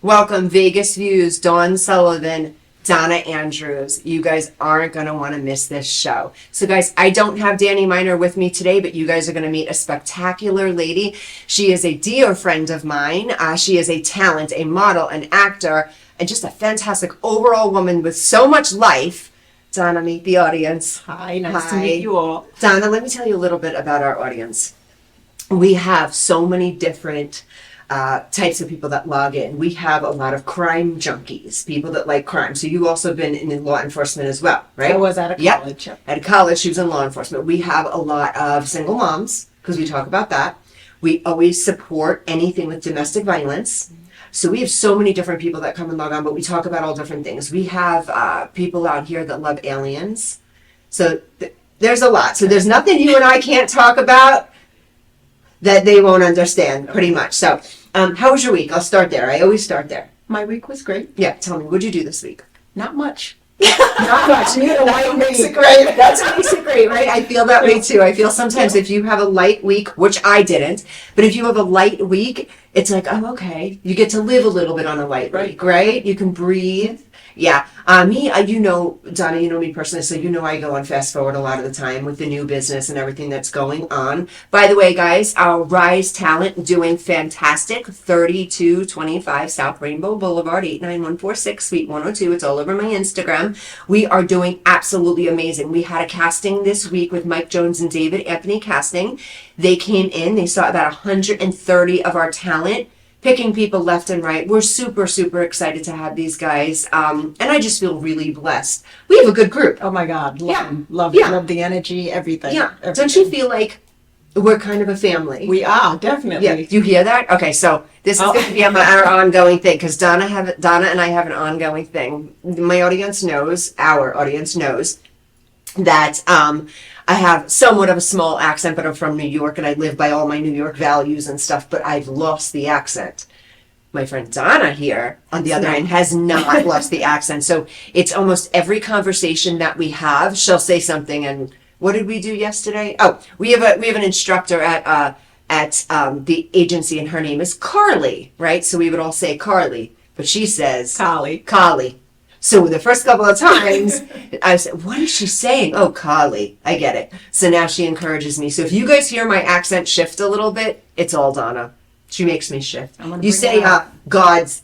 Welcome, Vegas Views, Dawn Sullivan, Donna Andrews. You guys aren't going to want to miss this show. So guys, I don't have Danny Miner with me today, but you guys are going to meet a spectacular lady. She is a dear friend of mine. She is a talent, a model, an actor, and just a fantastic overall woman with so much life. Donna, meet the audience. Hi, nice to meet you all. Donna, let me tell you a little bit about our audience. We have so many different types of people that log in. We have a lot of crime junkies, people that like crime. So you've also been in law enforcement as well, right? I was at a college. Yep. At college, she was in law enforcement. We have a lot of single moms, because we talk about that. We always support anything with domestic violence. So we have so many different people that come and log on, but we talk about all different things. We have people out here that love aliens. So there's a lot. So there's nothing you and I can't talk about that they won't understand, pretty much. So how was your week? I'll start there. I always start there. My week was great. Yeah, tell me, what'd you do this week? Not much. Not much. You know what makes it great. That's what makes it great, right? I feel that way too. I feel sometimes if you have a light week, which I didn't, but if you have a light week, it's like, oh, okay. You get to live a little bit on a light week, right? You can breathe. Yeah. You know, Donna, you know me personally, so you know I go on fast forward a lot of the time with the new business and everything that's going on. By the way, guys, our Rise Talent doing fantastic. 3225 South Rainbow Boulevard, 89146, Suite 102. It's all over my Instagram. We are doing absolutely amazing. We had a casting this week with Mike Jones and David Anthony Casting. They came in, they saw about 130 of our talent, picking people left and right. We're super, super excited to have these guys. And I just feel really blessed. We have a good group. Oh my God. Love the energy, everything. Yeah. Everything. Don't you feel like we're kind of a family? We are, definitely. Yeah. Do you hear that? Okay, so this is going to be our ongoing thing, because Donna and I have an ongoing thing. My audience knows, our audience knows, that I have somewhat of a small accent, but I'm from New York and I live by all my New York values and stuff, but I've lost the accent. My friend Donna here, on the other hand, has not lost the accent. So it's almost every conversation that we have, she'll say something. And what did we do yesterday? Oh, we have an instructor at the agency, and her name is Carly, right? So we would all say Carly, but she says Carly. So the first couple of times, I said, what is she saying? Oh, Carly. I get it. So now she encourages me. So if you guys hear my accent shift a little bit, it's all Donna. She makes me shift. You say God's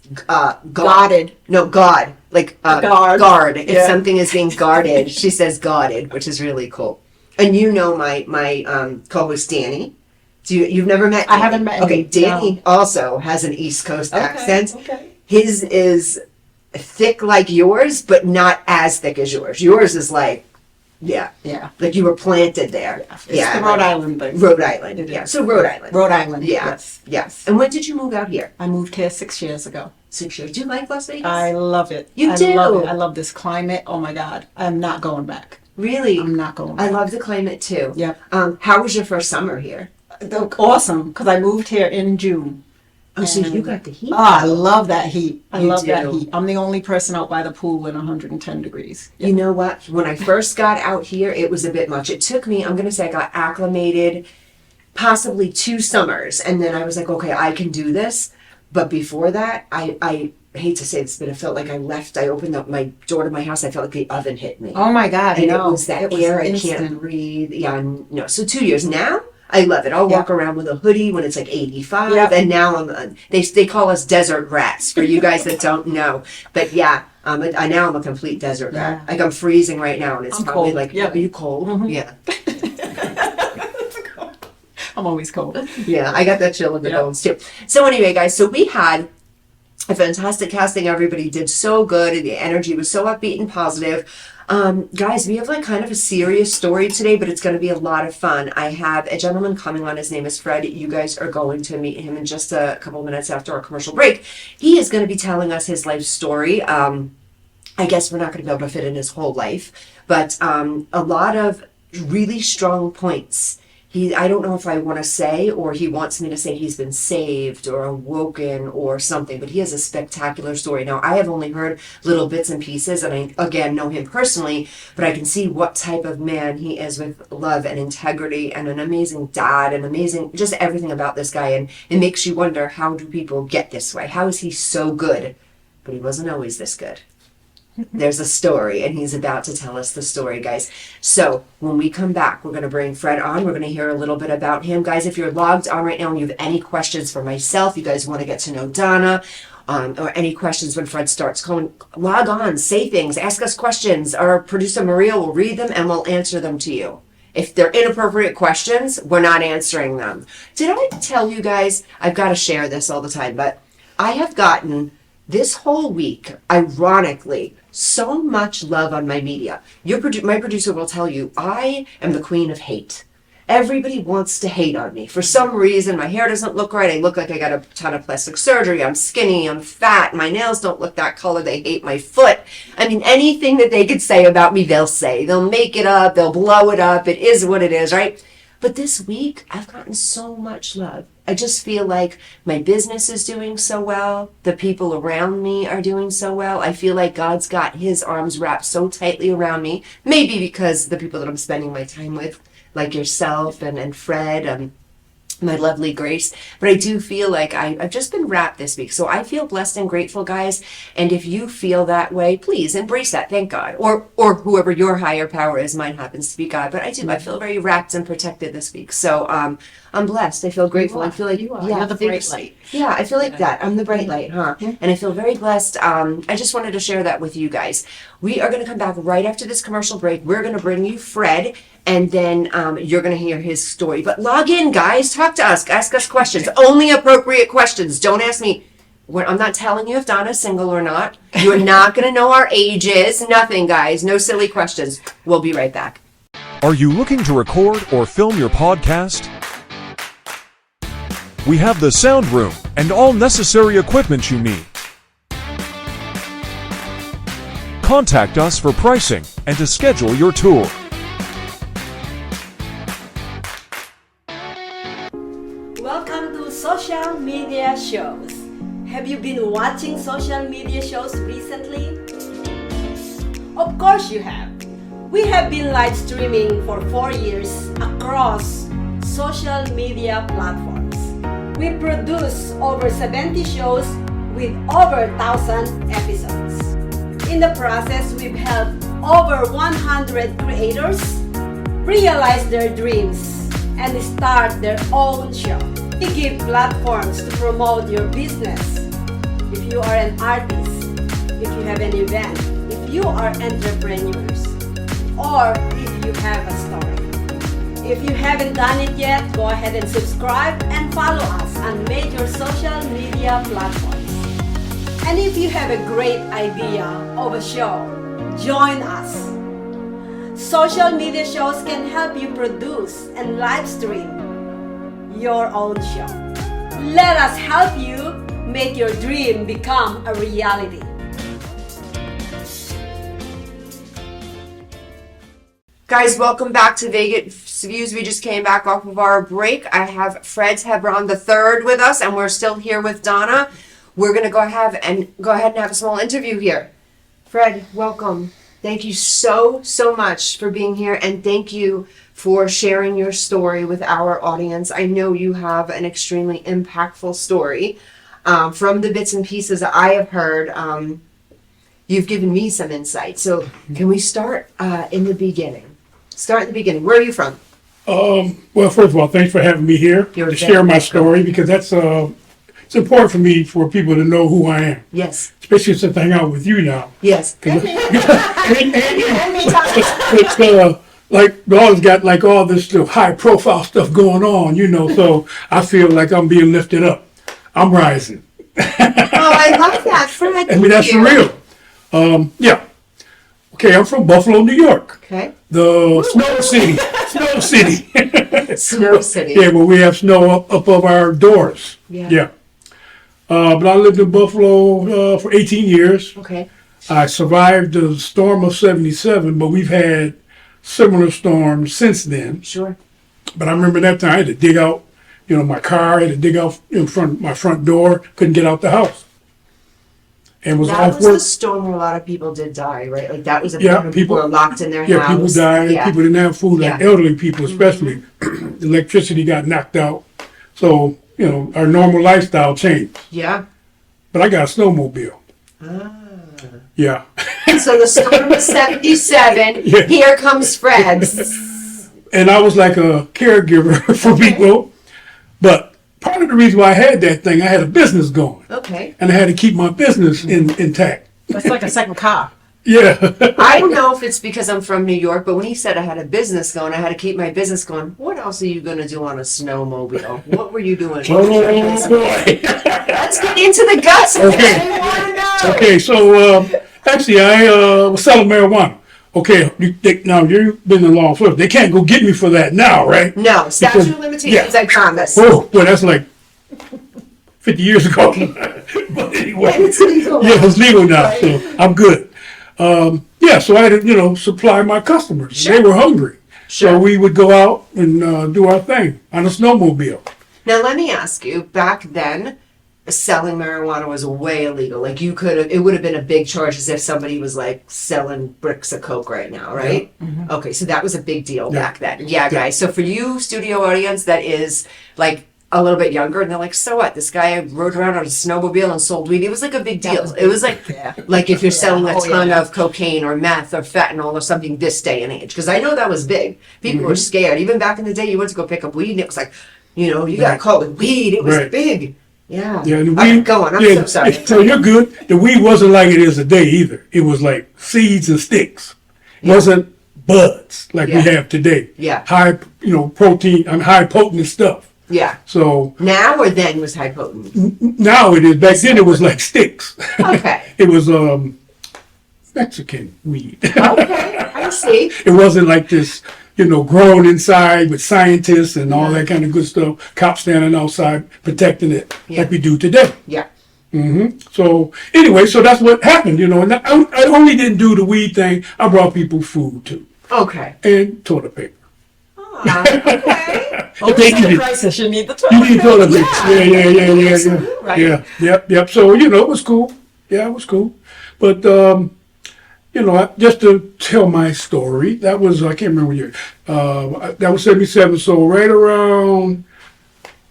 guarded. No, God. Like guard. If something is being guarded, she says guarded, which is really cool. And you know my co-host Danny. You've never met Danny? I haven't met him. Okay, Danny also has an East Coast accent. Okay. His is thick like yours, but not as thick as yours. Yours is like, like you were planted there. Yeah, it's the Rhode Island thing. Rhode Island, yeah. So Rhode Island. Rhode Island, yes. And when did you move out here? I moved here 6 years ago. 6 years. Do you like Las Vegas? I love it. You do? Love it. I love this climate. Oh my God. I'm not going back. Really? I'm not going back. I love the climate too. Yep. How was your first summer here? Awesome, because I moved here in June. Oh, so you got the heat. Oh, I love that heat. I love that do. heat. I'm the only person out by the pool in 110 degrees. You know what? When I first got out here, it was a bit much. It took me, I'm going to say I got acclimated possibly 2 summers. And then I was like, okay, I can do this. But before that, I hate to say this, but it felt like I opened up my door to my house. I felt like the oven hit me. Oh my God, and no. It was that air, I can't breathe. Yeah, no. So 2 years now. I love it. I'll walk around with a hoodie when it's like 85, and now they call us desert rats for you guys that don't know. But now I'm a complete desert rat. Like I'm freezing right now, and it's I'm probably cold. like, are you cold? Mm-hmm. Yeah. I'm always cold. Yeah, I got that chill in the bones too. So anyway, guys, so we had a fantastic casting. Everybody did so good, and the energy was so upbeat and positive. Guys, we have like kind of a serious story today, but it's going to be a lot of fun. I have a gentleman coming on. His name is Fred. You guys are going to meet him in just a couple of minutes after our commercial break. He is going to be telling us his life story. I guess we're not going to be able to fit in his whole life, but a lot of really strong points. I don't know if I want to say, or he wants me to say he's been saved or awoken or something, but he has a spectacular story. Now, I have only heard little bits and pieces, and I, again, know him personally, but I can see what type of man he is with love and integrity and an amazing dad and amazing, just everything about this guy. And it makes you wonder, how do people get this way? How is he so good? But he wasn't always this good. There's a story, and he's about to tell us the story, guys. So when we come back, we're going to bring Fred on. We're going to hear a little bit about him. Guys, if you're logged on right now and you have any questions for myself, you guys want to get to know Donna, or any questions when Fred starts calling, log on, say things, ask us questions. Our producer Maria will read them and we'll answer them to you. If they're inappropriate questions, we're not answering them. Did I tell you guys, I've got to share this all the time, but I have gotten this whole week, ironically, so much love on my media. My producer will tell you, I am the queen of hate. Everybody wants to hate on me. For some reason, my hair doesn't look right. I look like I got a ton of plastic surgery. I'm skinny. I'm fat. My nails don't look that color. They hate my foot. I mean, anything that they could say about me, they'll say. They'll make it up. They'll blow it up. It is what it is, right? But this week, I've gotten so much love. I just feel like my business is doing so well. The people around me are doing so well. I feel like God's got his arms wrapped so tightly around me. Maybe because the people that I'm spending my time with, like yourself and Fred, my lovely Grace. But I do feel like I've just been wrapped this week. So I feel blessed and grateful, guys. And if you feel that way, please embrace that. Thank God. Or whoever your higher power is. Mine happens to be God. But I do. I feel very wrapped and protected this week. So I'm blessed. I feel grateful. I feel like you're the thanks. bright light. Yeah, I feel like that. I'm the bright light, huh? And I feel very blessed. I just wanted to share that with you guys. We are going to come back right after this commercial break. We're going to bring you Fred, and then you're going to hear his story. But log in, guys. Talk to us. Ask us questions. Only appropriate questions. Don't ask me. I'm not telling you if Donna's single or not. You're not going to know our ages. Nothing, guys. No silly questions. We'll be right back. Are you looking to record or film your podcast? We have the sound room and all necessary equipment you need. Contact us for pricing and to schedule your tour. Welcome to social media shows. Have you been watching social media shows recently? Of course you have. We have been live streaming for 4 years across social media platforms. We produce over 70 shows with over 1,000 episodes. In the process, we've helped over 100 creators realize their dreams and start their own show. We give platforms to promote your business. If you are an artist, if you have an event, if you are entrepreneurs, or if you have a story. If you haven't done it yet, go ahead and subscribe and follow us on major social media platforms. And if you have a great idea of a show, join us. Social media shows can help you produce and live stream your own show. Let us help you make your dream become a reality. Guys, welcome back to Vegas Views. We just came back off of our break. I have Fred Tabron III with us, and we're still here with Donna. We're going to go ahead and have a small interview here. Fred, welcome. Thank you so much for being here, and thank you for sharing your story with our audience. I know you have an extremely impactful story. From the bits and pieces that I have heard, you've given me some insight. So can we start in the beginning? Start at the beginning. Where are you from? Well, first of all, thanks for having me here to share my story, because that's it's important for me for people to know who I am. Yes. Especially since I hang out with you now. Yes. Like Dawn's got like all this high profile stuff going on, so I feel like I'm being lifted up. I'm rising. Oh, I love that, Fred. I mean, that's for real. Yeah. Okay, I'm from Buffalo, New York. Okay. The Snow City. Snow City. Snow City. Yeah, where we have snow up above our doors. Yeah. But I lived in Buffalo for 18 years. Okay. I survived the storm of 77, but we've had similar storms since then. Sure. But I remember that time I had to dig out, my car. I had to dig out in front my front door. Couldn't get out the house. And was That off was work. the storm where a lot of people did die, right? Like that was a Yeah, time people- were locked in their Yeah, house. people died. Yeah. People didn't have food, like Yeah. elderly people especially. The electricity got knocked out. So, our normal lifestyle changed. Yeah. But I got a snowmobile. Yeah. So the storm was 77. Yeah. Here comes Fred. And I was like a caregiver for people. But part of the reason why I had that thing, I had a business going. Okay. And I had to keep my business intact. That's like a second car. Yeah. I don't know if it's because I'm from New York, but when he said I had a business going, I had to keep my business going. What else are you going to do on a snowmobile? What were you doing? Oh, boy. Let's get into the guts. Okay. I want to know. Okay, so actually, I was selling marijuana. Okay, now you've been in law enforcement. They can't go get me for that now, right? No, statute of limitations, Yeah. I promise. Oh, well, that's like 50 years ago. But anyway, And it's legal. yeah, it's legal now, so I'm good. Yeah, so I had to, supply my customers. Sure. They were hungry. Sure. So we would go out and do our thing on a snowmobile. Now, let me ask you, back then, selling marijuana was way illegal. Like it would have been a big charge as if somebody was like selling bricks of coke right now, right? Okay, so that was a big deal back then. Yeah, guys. So for you, studio audience, that is like a little bit younger, and they're like, so what? This guy rode around on a snowmobile and sold weed. It was like a big deal. It was like, like if you're selling a ton of cocaine or meth or fentanyl or something this day and age. Because I know that was big. People were scared. Even back in the day, you went to go pick up weed, and it was like, you got to call it weed. It was Right. big. Yeah. Yeah, the All right, weed. go on. I'm yeah, so sorry. So you're good. The weed wasn't like it is today either. It was like seeds and sticks. It wasn't buds like we Yeah. have today. Yeah. High, protein. High potent stuff. Yeah. So Now or then was high potent? now it is. Back then it was like sticks. Okay. It was Mexican weed. Okay. I see. It wasn't like this, grown inside with scientists and all that kind of good stuff. Cops standing outside protecting it like we do today. Yeah. So anyway, so that's what happened, And I only didn't do the weed thing. I brought people food too, Okay. and toilet paper. Okay. If they In a needed, crisis, you need the you toilet. need toilet paper. Yeah. Right. Yeah. Yep. So it was cool. Yeah, it was cool. But just to tell my story, that was I can't remember what year. That was 77. So right around.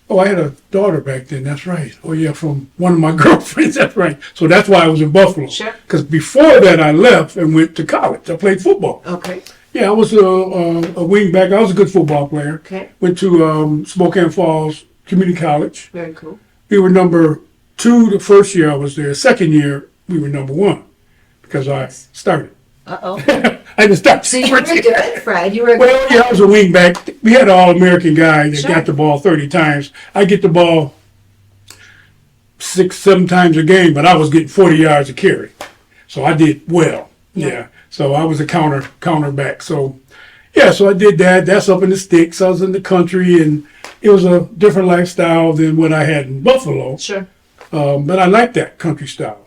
Oh, I had a daughter back then. That's right. Oh, yeah, from one of my girlfriends. That's right. So that's why I was in Buffalo. Sure. Because before that, I left and went to college. I played football. Okay. Yeah, I was a wing back. I was a good football player. Okay. Went to Spokane Falls Community College. Very cool. We were number 2 the first year I was there. Second year, we were number 1 because I started. Uh-oh. I didn't start. So you were good, Fred. You were Well, good. yeah, I was a wing back. We had an All-American guy that Sure. got the ball 30 times. I get the ball 6, 7 times a game, but I was getting 40 yards a carry. So I did well. Yeah. So I was a counter back. So, yeah, so I did that. That's up in the sticks. I was in the country, and it was a different lifestyle than what I had in Buffalo. Sure. But I liked that country style.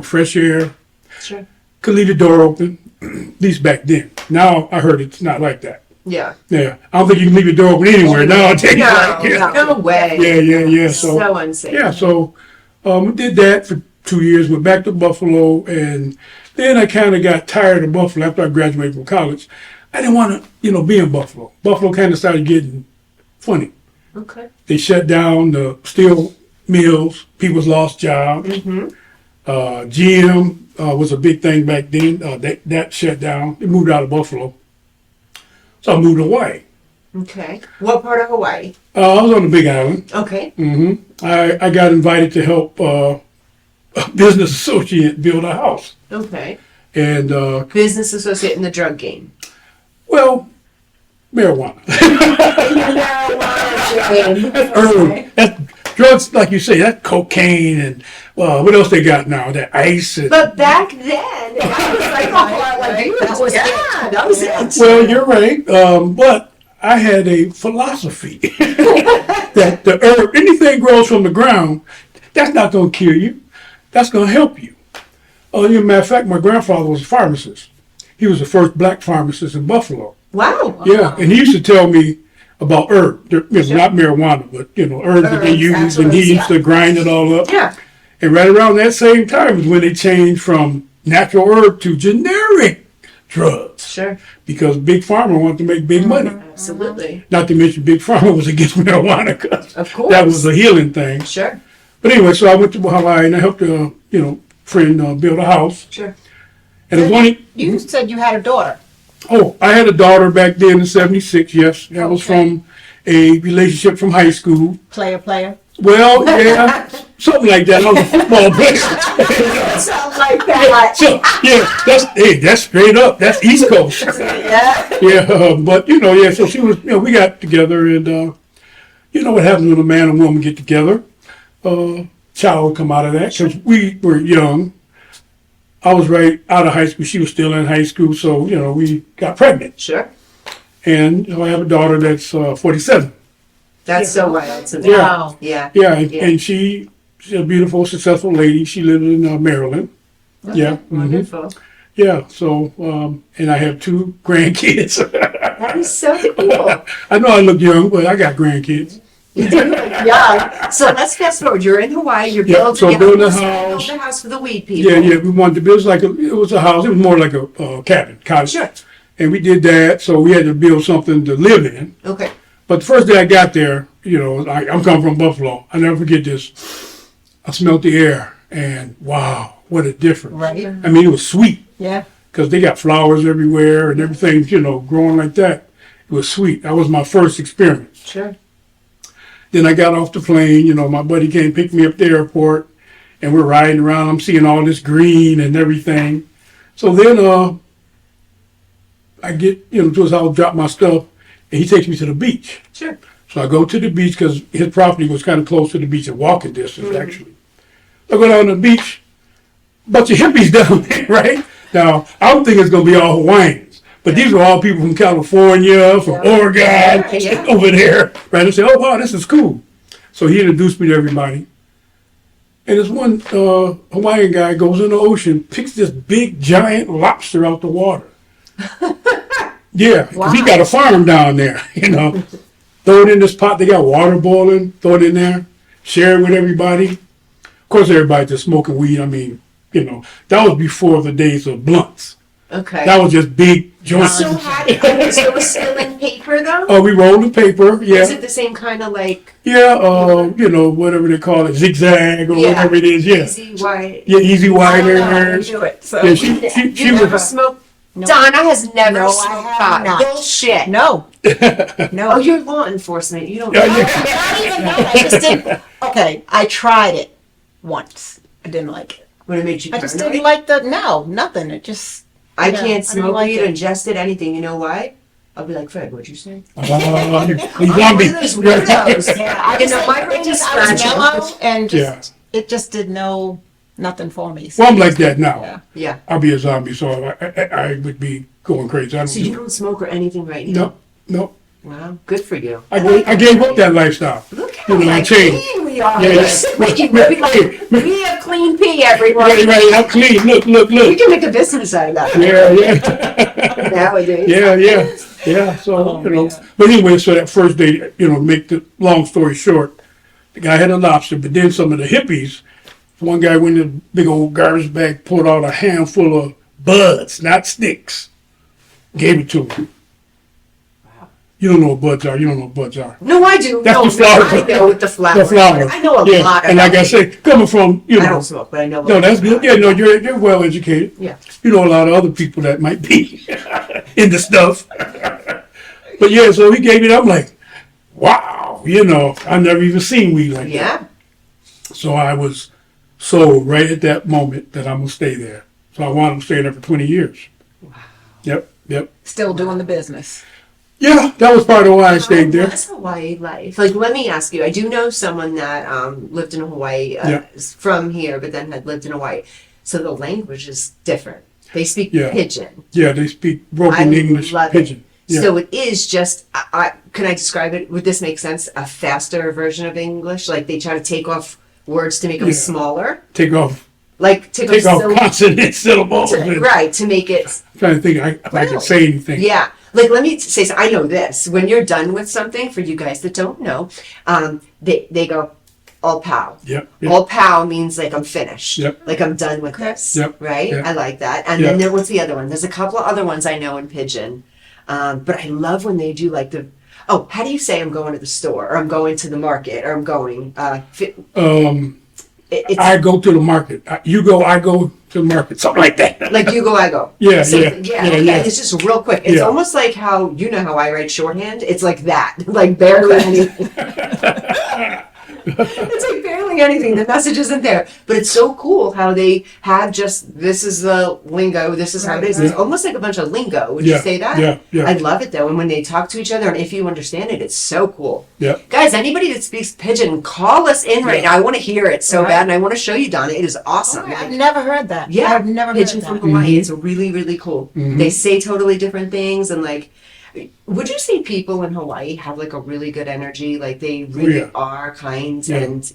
Fresh air. Sure. Could leave the door open, at least back then. Now I heard it's not like that. Yeah. Yeah, I don't think you can leave your door open anywhere nowadays. No way. Yeah. So unsafe. Yeah, so did that for 2 years. Went back to Buffalo, and then I kind of got tired of Buffalo after I graduated from college. I didn't want to, be in Buffalo. Buffalo kind of started getting funny. Okay. They shut down the steel mills. People lost jobs. GM was a big thing back then. That shut down. They moved out of Buffalo. So I moved to Hawaii. Okay. What part of Hawaii? I was on the Big Island. Okay. I got invited to help a business associate build a house. Okay. And, Business associate in the drug game. well, marijuana. That's herb. That's drugs, like you say, that's cocaine and what else they got now? That ice. And, But back then, that was like a lot like you were That was just- it. yeah, that was it. well, you're right. But I had a philosophy that the herb, anything grows from the ground, that's not going to kill you. That's going to help you. As a matter of fact, my grandfather was a pharmacist. He was the first black pharmacist in Buffalo. Wow. Yeah, and he used to tell me, about herb. Not marijuana, but herbs that they Herbs, use, and he absolute, used to grind it all up. Yeah. And right around that same time is when they changed from natural herb to generic drugs, Sure. because Big Pharma wanted to make big money. Absolutely. Not to mention Big Pharma was against marijuana, 'cause Of course. that was a healing thing. Sure. But anyway, so I went to Hawaii and I helped a friend build a house. Sure. And it was one. You said you had a daughter. Oh, I had a daughter back then in '76. Yes, that was from a relationship from high school. Player. Well, yeah, something like that. I was a football player. Sounds like that. So yeah, that's straight up. That's East Coast. Yeah. Yeah, but yeah. So she was. We got together, and what happens when a man and woman get together? Child would come out of that because we were young. I was right out of high school. She was still in high school, so we got pregnant, Sure. and I have a daughter that's 47. That's so wild to me. Yeah. Wow. Yeah. Yeah, and she's a beautiful, successful lady. She lives in Maryland. Yeah. mhm. Wonderful. Yeah. So, and I have 2 grandkids. That is so cool. I know I look young, but I got grandkids. Yeah. So let's fast forward. You're in Hawaii. You're Yeah, building, so you building a almost house. built a house for the weed people. Yeah. We wanted to build it was a house. It was more like a cabin, cottage. Sure. And we did that, so we had to build something to live in. Okay. But the first day I got there, I'm coming from Buffalo. I never forget this. I smelled the air, and wow, what a difference. Right. I mean, it was sweet. Yeah. Because they got flowers everywhere and everything, growing like that. It was sweet. That was my first experience. Sure. Then I got off the plane, my buddy came pick me up at the airport, and we're riding around. I'm seeing all this green and everything. So then I get, to his house, drop my stuff, and he takes me to the beach. Sure. So I go to the beach because his property was kind of close to the beach, a walking distance, actually. I go down to the beach, bunch of hippies down there, right? Now, I don't think it's going to be all Hawaiians, but these were all people from California, from Oregon, Yeah. over there, right? I said, oh, wow, this is cool. So he introduced me to everybody. And this one Hawaiian guy goes in the ocean, picks this big, giant lobster out the water. Yeah, 'cause he got a farm down there, Throw it in this pot, they got water boiling, throw it in there, share it with everybody. Of course, everybody just smoking weed. I mean, that was before the days of blunts. Okay. That was just big joints. So it was still in paper though? We rolled the paper, Is yeah. it the same kind of like Whatever they call it, zigzag or whatever it is, yeah. easy white? Yeah, easy I whiters. do it. So. Yeah, she You never was, smoked? No. Donna has never No, I smoked have pot. not. Bullshit. No. Oh, No. you're law enforcement. You don't. Yeah, Not even that. I just didn't. Okay, I tried it once. I didn't like it. Would it made you I just paranoid? didn't like nothing. It just. I Yeah, I can't didn't smoke like weed, it. ingest it, anything. You know why? I'll be like, Fred, what'd you say? you I'm want one me? of those weirdos. Yeah, I You just know, my brain is I was scratching. mellow and Yeah. just it just did nothing for me. Well, I'm like that now. Yeah. Yeah. I'll be a zombie, so I would be going crazy. I don't So you do don't smoke or anything right now? No. Wow. Good for you. I gave up that lifestyle. Look how I like changed. clean we are. Yeah, We have clean pee, everyone. Right, I'm clean. Look. We can make a business out of that Yeah. nowadays. Yeah. So, but anyway, so that first day, make the long story short, the guy had a lobster, but then some of the hippies, one guy went in a big old garbage bag, pulled out a handful of buds, not sticks, gave it to him. You don't know what buds are. No, I do. That's no, the flower. I know what the flower. The flower. I know a Yeah. lot. And like I say, coming from, I don't smoke, but I know. No, that's good. Yeah, no, you're well educated. Yeah. You know a lot of other people that might be into stuff. But yeah, so he gave it. I'm like, wow, I've never even seen weed like that. Yeah. So I was sold right at that moment that I'm gonna stay there. So I wound up staying there for 20 years. Wow. Yep. Still doing the business. Yeah, that was part of why I stayed there. That's Hawaii life. Like, let me ask you. I do know someone that lived in Hawaii, Yeah. is from here, but then had lived in Hawaii. So the language is different. They speak Yeah. pidgin. Yeah, they speak broken I English, love pidgin. it. Yeah. So it is just. Can I describe it? Would this make sense? A faster version of English? Like they try to take off words to make them Yeah. smaller. Take off Like take off consonant syllables. right to make it. I'm trying to think if I could say anything. Yeah, Like, let me say, so I know this. When you're done with something, for you guys that don't know, they go, all pow. Yep. Yep. All pow means like I'm finished. Yep. Like I'm done with this. Yep. Right? Yep. I like that. And Yep. then there was the other one. There's a couple of other ones I know in Pigeon. But I love when they do like how do you say I'm going to the store or I'm going to the market or I'm going, I go to the market. You go, I go to the market. Something like that. like you go, I go. Yeah, Something- yeah, okay. yeah. It's just real quick. It's Yeah. almost like how, you know how I write shorthand? It's like that. Like barely anything. It's like barely anything. The message isn't there. But it's so cool how they have just, this is the lingo, this is how it is. It's almost like a bunch of lingo. Would you Yeah, say that? yeah, yeah. I love it though. And when they talk to each other and if you understand it, it's so cool. Yeah. Guys, anybody that speaks Pigeon, call us in right now. I want to hear it so bad and I want to show you, Donna. It is awesome. I've never heard that. Yeah, I've never Pigeon heard from that. Hawaii. It's really, really cool. They say totally different things, and like, would you say people in Hawaii have like a really good energy? Like they really Yeah. are kind, Yeah. and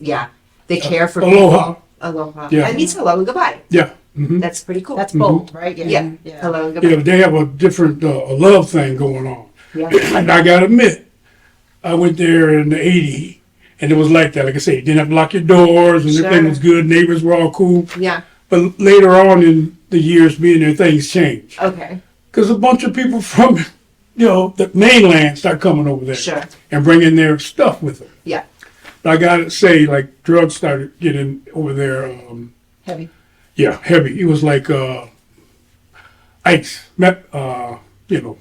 they care for Aloha. people. Aloha. Yeah. That means hello and goodbye. Yeah. Mm-hmm. That's pretty cool. That's bold, right? yeah. Hello and goodbye. Yeah, but they have a different a love thing going on. Yeah. And I gotta admit, I went there in the '80s, and it was like that. Like I say, you didn't have to lock your doors, and everything Sure. was good. Neighbors were all cool. Yeah. But later on in the years being there, things changed. Okay. Because a bunch of people from, the mainland start coming over there. Sure. And bringing their stuff with them. Yeah. But I gotta say, like, drugs started getting over there, Heavy. heavy. It was like, ice,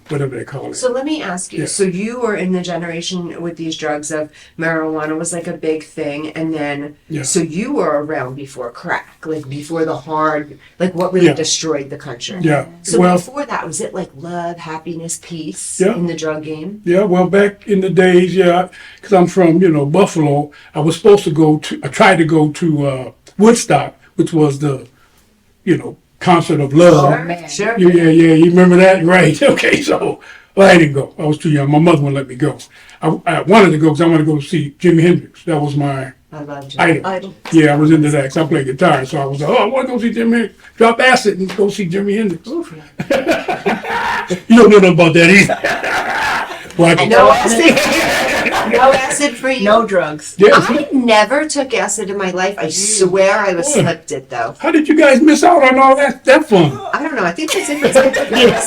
whatever they call it. So let me ask you. Yeah. So you were in the generation with these drugs of marijuana was like a big thing, and then Yeah. so you were around before crack, like before the hard, like what really Yeah. destroyed the country. Yeah. So Well, before that, was it like love, happiness, peace Yeah. in the drug game? yeah, well, back in the days, because I'm from, Buffalo, I was supposed to I tried to go to Woodstock, which was the, concert of love. man. Sure. Yeah, you remember that? Right. Okay, so, well, I didn't go. I was too young. My mother wouldn't let me go. I wanted to go because I wanted to go see Jimi Hendrix. That was my I love you. idol. Idol. Yeah, I was into that because I played guitar. So I was like, I want to go see Jimi Hendrix. Drop acid and go see Jimi Hendrix. You don't know nothing about that either. Well, I can No acid. No acid for you. No drugs. Yeah. I never took acid in my life. I swear I was slipped it though. How did you guys miss out on all that fun? I don't know. I think it's in the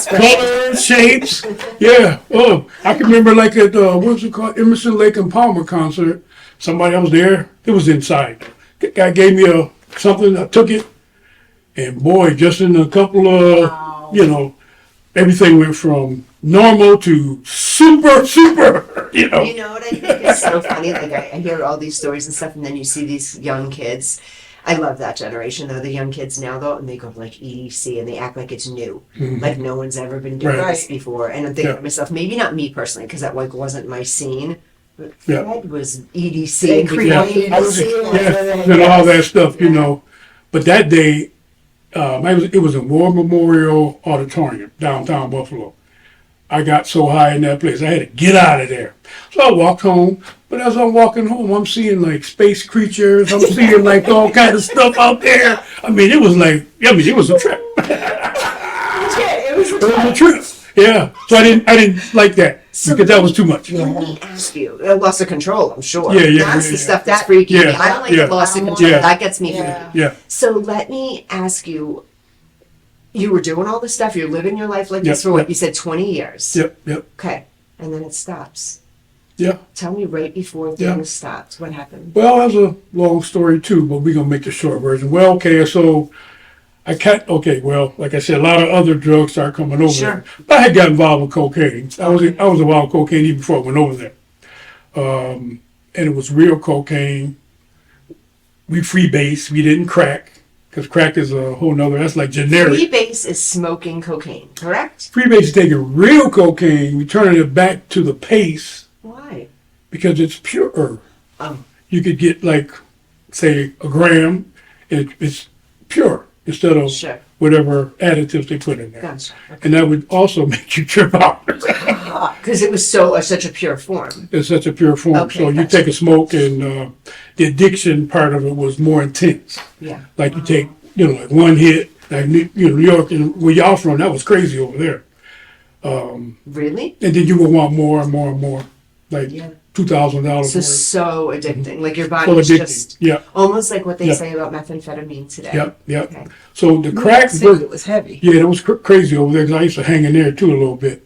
Colors, shapes. Yeah. Oh, I can remember like at what's it called, Emerson Lake and Palmer concert. Somebody else there. It was inside. Guy gave me something. I took it, and boy, just in a couple of everything went from normal to super. You know what I think is so funny? Like I hear all these stories and stuff, and then you see these young kids. I love that generation though. The young kids now though, and they go like EDC and they act like it's new, like no one's ever been doing Right. this before. And I'm thinking Yeah. to myself, maybe not me personally, because that like wasn't my scene. But Yeah. Fred was EDC. They and created before the scene. And all that stuff, But that day, it was a War Memorial Auditorium, downtown Buffalo. I got so high in that place, I had to get out of there. So I walked home, but as I'm walking home, I'm seeing like space creatures, I'm seeing like all kind of stuff out there. It was it was a trip. It was It was a trip. Yeah. So I didn't like that because that was too much. Let me ask you, loss of control, I'm sure. Yeah, That's yeah, the yeah. stuff that's freaky. Yeah, I don't like yeah. the loss of control. Yeah. That gets me. Yeah. freaky. Yeah. So let me ask you, you were doing all this stuff, you're living your life like this Yep, for what yep. you said, 20 years. Yep. Okay. And then it stops. Yeah. Tell me right before Yeah. things stopped. What happened? Well, that's a long story too, but we're gonna make the short version. Well, okay, so like I said, a lot of other drugs started coming over Sure. there. But I had got involved with cocaine. I was involved with cocaine even before I went over there. And it was real cocaine. We freebase, we didn't crack, because crack is a whole nother, that's like generic. Freebase is smoking cocaine, correct? Freebase is taking real cocaine, we turning it back to the paste Why? because it's purer. Oh. You could get like, say, a gram, it's pure instead of Sure. whatever additives they put in there. Gotcha. And that would also make you trip out. Because it was such a pure form. It's such a pure form. Okay, So you gotcha. take a smoke, and the addiction part of it was more intense. Yeah. Like you take, like one hit, like New York, and where y'all from, that was crazy over there. Really? And then you will want more and more and more, like Yeah. $2,000 So worth. so addicting. Like your So body is addicting. just Yeah, almost like what they Yeah. say about methamphetamine today. yep, yep. Okay. So the New crack, York City, it was heavy. yeah, it was crazy over there because I used to hang in there too a little bit.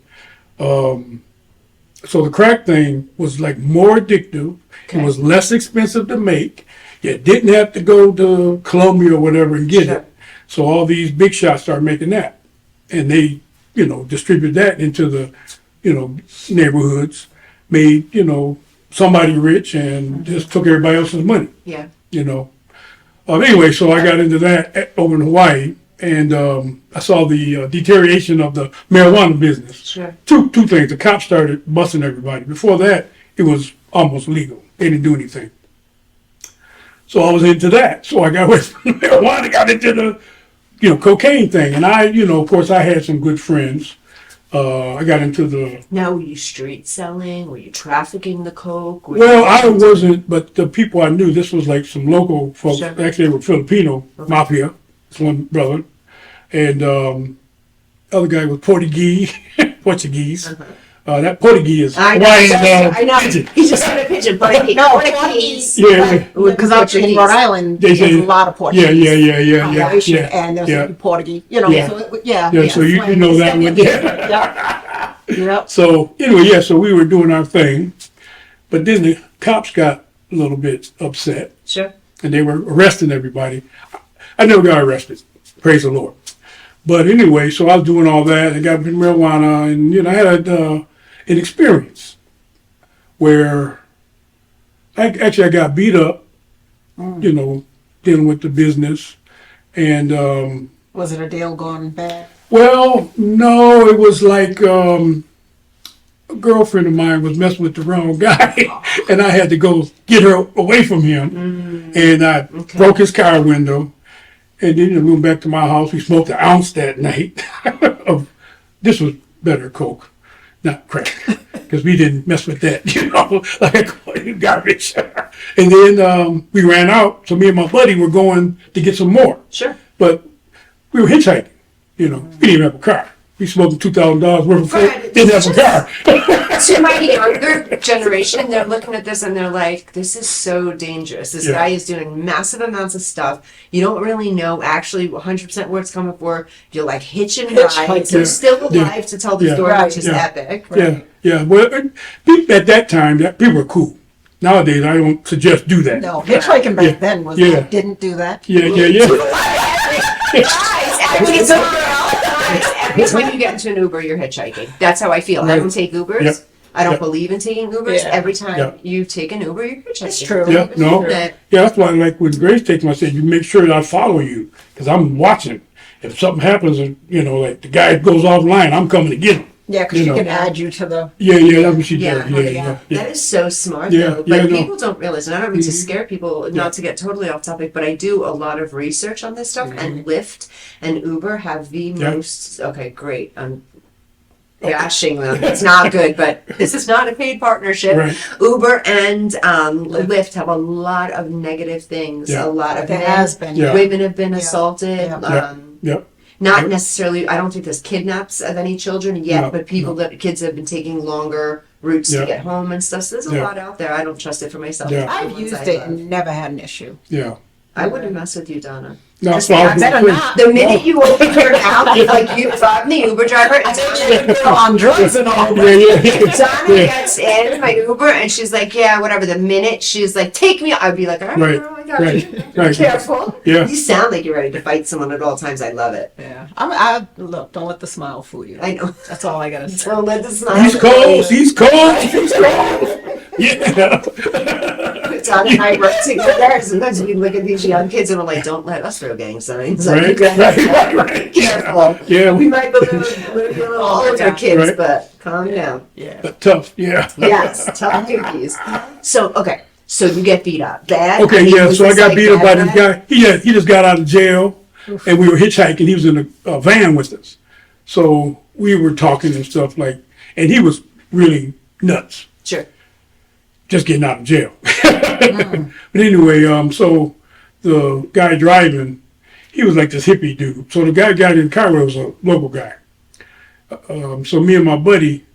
So the crack thing was like more addictive. Okay. It was less expensive to make. You didn't have to go to Colombia or whatever and get Sure. it. So all these big shots started making that, and they, distribute that into the, neighborhoods, made, somebody rich and just took everybody else's money, Yeah. Anyway, so I got into that over in Hawaii, and I saw the deterioration of the marijuana business. Sure. Two things. The cops started busting everybody. Before that, it was almost legal. They didn't do anything. So I was into that. So I got away from marijuana, got into the, cocaine thing. And I, of course, I had some good friends. I got into the, Now, were you street selling? Were you trafficking the coke? Were well, you- I wasn't, but the people I knew, this was like some local folks. Sure. Actually, they were Filipino mafia. It's one brother. And other guy was Portuguese. Portuguese. That Portuguese is I know. Hawaiian. I know. Pigeon. He just had a pigeon, but No, Portuguese. Yeah, Because out in Portuguese. Rhode Island, They there's say- a lot of Portuguese. yeah, population, yeah. And there's yeah. a Portuguese, Yeah. so yeah. Yeah, so you know that one, yeah. Yeah. Yep. So anyway, yeah, so we were doing our thing, but then the cops got a little bit upset Sure. and they were arresting everybody. I never got arrested, praise the Lord. But anyway, so I was doing all that. I got marijuana, and I had an experience where I got beat up, dealing with the business, and Was it a deal gone bad? well, no, it was like a girlfriend of mine was messing with the wrong guy, and I had to go get her away from him, and I broke his car window, and then we went back to my house. We smoked an ounce that night of this was better coke, not crack, because we didn't mess with that, like garbage. And then we ran out, so me and my buddy were going to get some more, Sure. but we were hitchhiking. We didn't even have a car. We smoked $2,000 worth of Right. coke, didn't have a car. To my younger generation, they're looking at this and they're like, this is so dangerous. This Yeah. guy is doing massive amounts of stuff. You don't really know actually 100% where it's coming for. You're like hitching rides. Hitchhiking. They're still Yeah. alive to tell the Yeah. story, Right. which is Yeah. epic. Yeah. Well, people at that time, people were cool. Nowadays, I don't suggest do that. No, hitchhiking back Yeah. then was Yeah. didn't do that. Yeah. Every time you get into an Uber, you're hitchhiking. That's how I feel. I don't take Ubers. Yep. I don't Yep. believe in taking Ubers. Yeah. Every time Yep. you take an Uber, you're hitchhiking. It's true. Yeah, no. That- Yeah, that's why, like, when Grace takes me, I said, you make sure that I follow you, because I'm watching. If something happens, and like the guy goes offline, I'm coming to get him. Yeah, because You she know. can add you to the. Yeah, that's what she Yeah, does. Yeah. That is so smart, Yeah, though. yeah, But no. people don't realize, and I don't mean to scare people, not to get totally off topic, but I do a lot of research on this stuff, and Lyft and Uber have the Yeah. most. Okay, great. I'm bashing them. It's not good, but this is not a paid partnership. Right. Uber and Lyft have a lot of negative things. Yeah. A lot of There men, has been. Yeah. women have been Yeah. assaulted. Yeah. Yep. Not necessarily, I don't think there's kidnaps of any children yet, No, but kids have been taking longer routes Yeah. to get home and stuff. So there's a Yeah. lot out there. I don't trust it for myself. Yeah. The I've ones used I it love. and never had an issue. Yeah. I wouldn't mess with you, Donna. No, Just so I was the- Better gonna not. The minute you open your mouth, like if I'm the Uber driver, On drugs and all. say, yeah. Donna gets in my Uber and she's like, yeah, whatever. The minute she's like, take me, I'd be like, all right, Right, girl, I got right, you. right. Careful. Yeah. You sound like you're ready to fight someone at all times. I love it. Yeah. I look. Don't let the smile fool you. I know. That's all I gotta say. Don't let the smile. He's cold. He's cold. He's cold. Yeah. Donna and I work together. Sometimes we look at these young kids and we're like, don't let us throw gang signs. Like, you Right. guys- Right. Careful. Yeah. We might be a little older kids, Right. but calm down. Yeah. But tough. Yeah. Yes, tough cookies. So, okay. So you get beat up. Bad? Okay, mean, yeah, was so I this got like beat up by bad this bad? guy. He just got out of jail, and we were hitchhiking. He was in a van with us. So we were talking and stuff like, and he was really nuts, Sure. just getting out of jail. But anyway, so the guy driving, he was like this hippie dude. So the guy got in the car with was a local guy. So me and my buddy,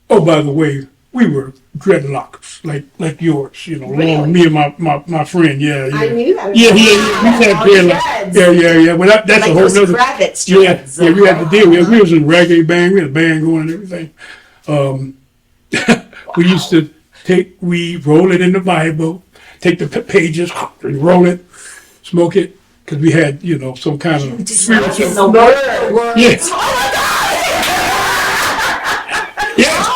oh, by the way, we were dreadlocks, like yours, you know, long, me and my friend, yeah. I knew that. Yeah. We had dreadlocks. Yeah. Well, that's Like a whole those nother. rabbits Yeah, dreads. we had to deal. Yeah, we was in reggae band. We had a band going and everything. We used to take weed, roll it in the Bible, take the pages, and roll it, smoke it, because we had, you know, some kind of spiritual. The word. Yes. Yes.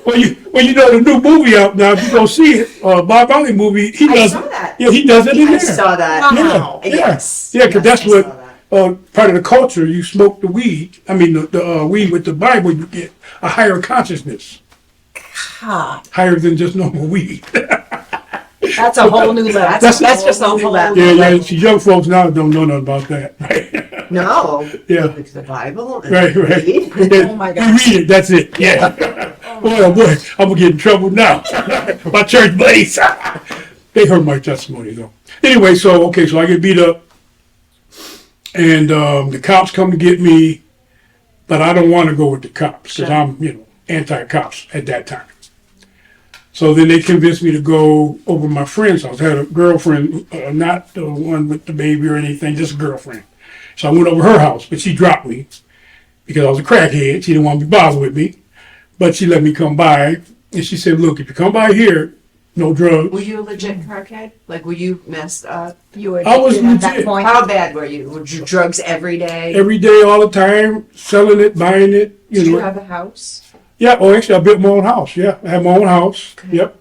Well, you know the new movie out now. If you go see it, Bob Marley movie, he does. saw that. Yeah, he does it in I there. saw that. Wow. Yes. Yeah, because Yes, that's I what saw that. part of the culture. You smoke the weed. I mean, the weed with the Bible, you get a higher consciousness, God, higher than just normal weed. that's a whole new level. That's just a whole level. Yeah. See, young folks now don't know nothing about that, right? No. Yeah. The Bible. And Right. read. Oh my You God. read it. That's it. Yeah. Boy, I'm gonna get in trouble now. My church buddies. They heard my testimony though. Anyway, so I get beat up, and the cops come to get me, but I don't want to go with the cops because I'm, you know, anti-cops at that time. So then they convinced me to go over to my friend's house. I had a girlfriend, not the one with the baby or anything, just a girlfriend. So I went over her house, but she dropped me because I was a crackhead. She didn't want to be bothered with me, but she let me come by, and she said, "Look, if you come by here, no drugs." Were you a legit crackhead? Like, were you messed up? You were I was addicted at that legit. point. How bad were you? Were you drugs every day? Every day, all the time, selling it, buying it. Did You you know. have a house? Yeah. Oh, actually, I built my own house. Yeah, I had my own house. Okay. Yep.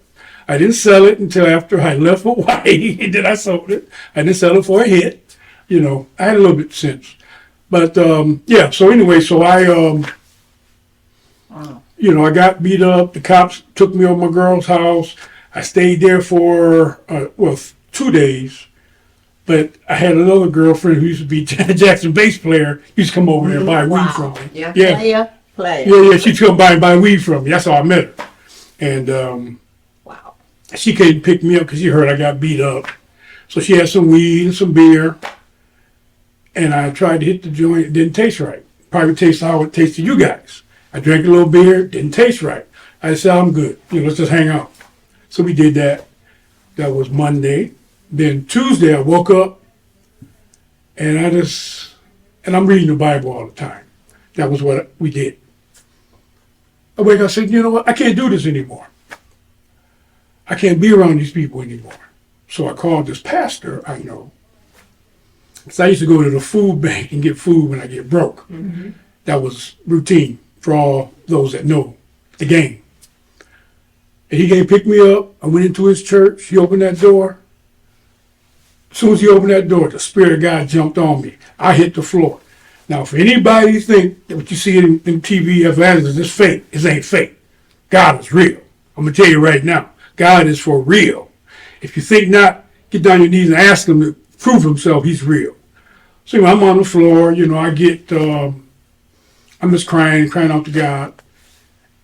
I didn't sell it until after I left Hawaii, and then I sold it. I didn't sell it for a hit. You know, I had a little bit of sense. But yeah. So anyway, so I you know, I got beat up. The cops took me over my girl's house. I stayed there for 2 days. But I had another girlfriend who used to be Janet Jackson bass player. Used to come over there and buy weed from me. Yeah. Yeah. Player. She'd come by and buy weed from me. That's how I met her. And Wow. she came to pick me up because she heard I got beat up. So she had some weed and some beer. And I tried to hit the joint. It didn't taste right. Probably tastes how it tastes to you guys. I drank a little beer. Didn't taste right. I said, I'm good. You know, let's just hang out. So we did that. That was Monday. Then Tuesday I woke up and I'm reading the Bible all the time. That was what we did. I wake up and said, you know what? I can't do this anymore. I can't be around these people anymore. So I called this pastor I know. Because I used to go to the food bank and get food when I get broke. Mm-hmm. That was routine for all those that know the game. And he came pick me up. I went into his church. He opened that door. As soon as he opened that door, the Spirit of God jumped on me. I hit the floor. Now, for anybody who think that what you see in TV evangelism is fake, it ain't fake. God is real. I'm going to tell you right now, God is for real. If you think not, get down your knees and ask him to prove himself he's real. So I'm on the floor, you know, I get, I'm just crying out to God.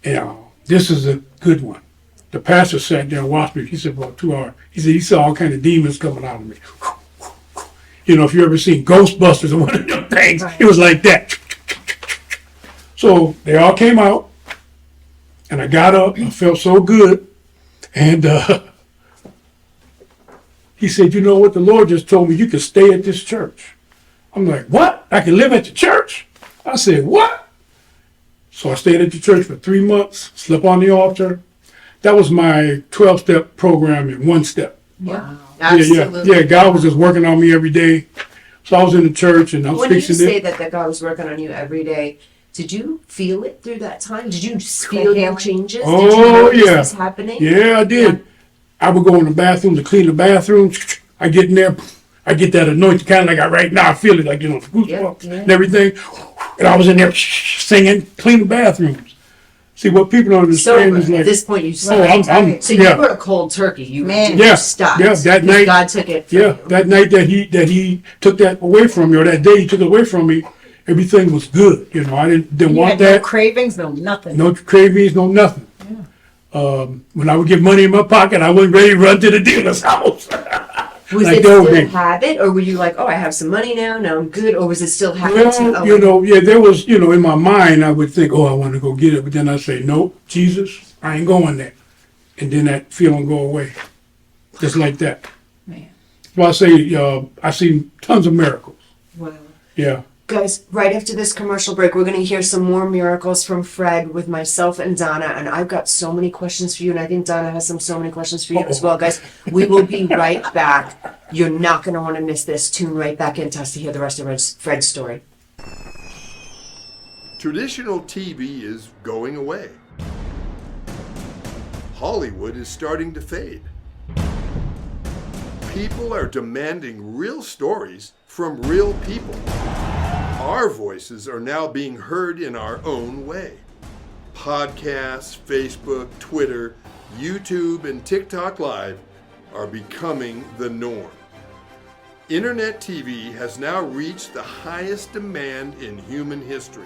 You know, this is a good one. The pastor sat there and watched me. He said, well, 2 hours. He said he saw all kind of demons coming out of me. You know, if you ever seen Ghostbusters or one of them things, it was like that. So they all came out, and I got up. I felt so good. And he said, you know what? The Lord just told me you can stay at this church. I'm like, what? I can live at the church? I said, what? So I stayed at the church for 3 months, slept on the altar. That was my 12-step program in 1 step. Wow. Absolutely. Yeah, God was just working on me every day. So I was in the church and I was When you fixing say it. that God was working on you every day, did you feel it through that time? Did you feel your changes? Did you Oh, know this yeah. was happening? Yeah, I did. Yeah. I would go in the bathroom to clean the bathroom. I get in there, I get that anointing kind of like I right now. I feel it like, you know, goosebumps and everything. And I was in there singing, cleaning bathrooms. See, what people don't So understand is at like, this point, you oh, stopped. I'm So yeah. you were a cold turkey. You Man. Yeah, stopped. yeah, that because night- God took it from Yeah, you. that night that he took that away from me, or that day he took it away from me, everything was good. You know, I didn't You want had that. no cravings, no nothing. No cravings, no nothing. When I would get money in my pocket, I wasn't ready to run to the dealer's house. Was Like it the old still days. habit, or were you like, oh, I have some money now I'm good, or was it still habit? Well, there was, in my mind, I would think, oh, I want to go get it, but then I say, nope, Jesus, I ain't going there. And then that feeling go away, just like that. Man. So I say, I've seen tons of miracles. Wow. Yeah. Guys, right after this commercial break, we're going to hear some more miracles from Fred with myself and Donna. And I've got so many questions for you. And I think Donna has so many questions for you as well, guys. We will be right back. You're not going to want to miss this. Tune right back into us to hear the rest of Fred's story. Traditional TV is going away. Hollywood is starting to fade. People are demanding real stories from real people. Our voices are now being heard in our own way. Podcasts, Facebook, Twitter, YouTube, and TikTok Live are becoming the norm. Internet TV has now reached the highest demand in human history.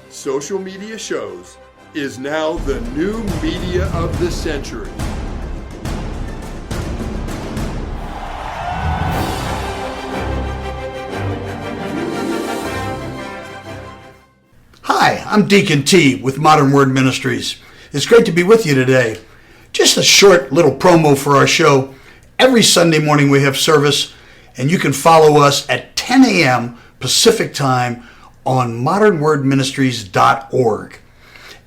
Social media shows is now the new media of the century. Hi, I'm Deacon T with Modern Word Ministries. It's great to be with you today. Just a short little promo for our show. Every Sunday morning we have service, and you can follow us at 10 a.m. Pacific Time on modernwordministries.org.